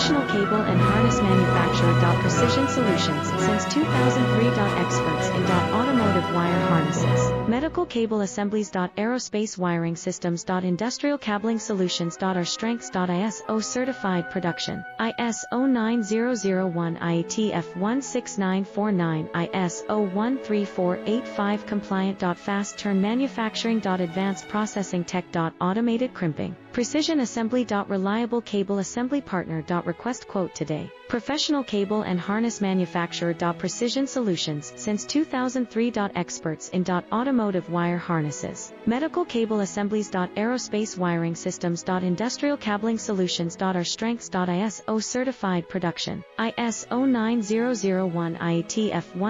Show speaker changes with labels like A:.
A: Professional cable and harness manufacturer. Precision Solutions, since 2003. Experts in automotive wire harnesses, medical cable assemblies. Aerospace wiring systems. Industrial cabling solutions. Our strengths. ISO certified production, ISO 9001, IATF 16949, ISO 13485 compliant. Fast turn manufacturing. Advanced processing tech. Automated crimping, precision assembly. Reliable cable assembly partner. Request quote today. Professional cable and harness manufacturer. Precision Solutions, since 2003. Experts in automotive wire harnesses, medical cable assemblies. Aerospace wiring systems. Industrial cabling solutions. Our strengths. ISO certified production, ISO 9001, IATF 1